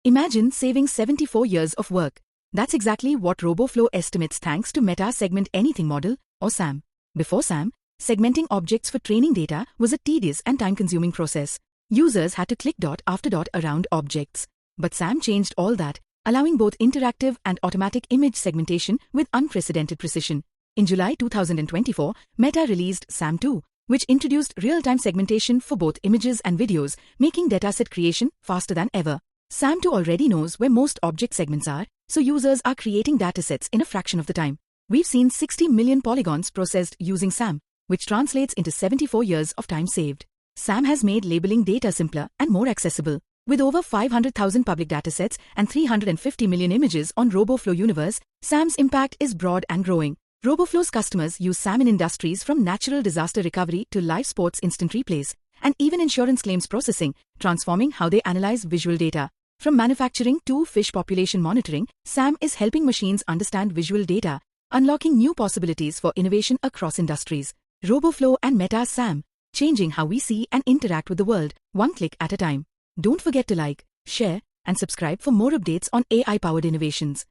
Imagine saving 74 years of work. That's exactly what Roboflow estimates thanks to Meta's Segment Anything model, or SAM. Before SAM, segmenting objects for training data was a tedious and time-consuming process. Users had to click dot after dot around objects. But SAM changed all that, allowing both interactive and automatic image segmentation with unprecedented precision. In July 2024, Meta released SAM 2, which introduced real-time segmentation for both images and videos, making dataset creation faster than ever. SAM 2 already knows where most object segments are, so users are creating datasets in a fraction of the time. We've seen 60 million polygons processed using SAM, which translates into 74 years of time saved. SAM has made labeling data simpler and more accessible. With over 500,000 public datasets and 350 million images on Roboflow universe, SAM's impact is broad and growing. Roboflow's customers use SAM in industries from natural disaster recovery to live sports instant replays, and even insurance claims processing, transforming how they analyze visual data. From manufacturing to fish population monitoring, SAM is helping machines understand visual data, unlocking new possibilities for innovation across industries. Roboflow and Meta's SAM, changing how we see and interact with the world, one click at a time. Don't forget to like, share, and subscribe for more updates on AI-powered innovations.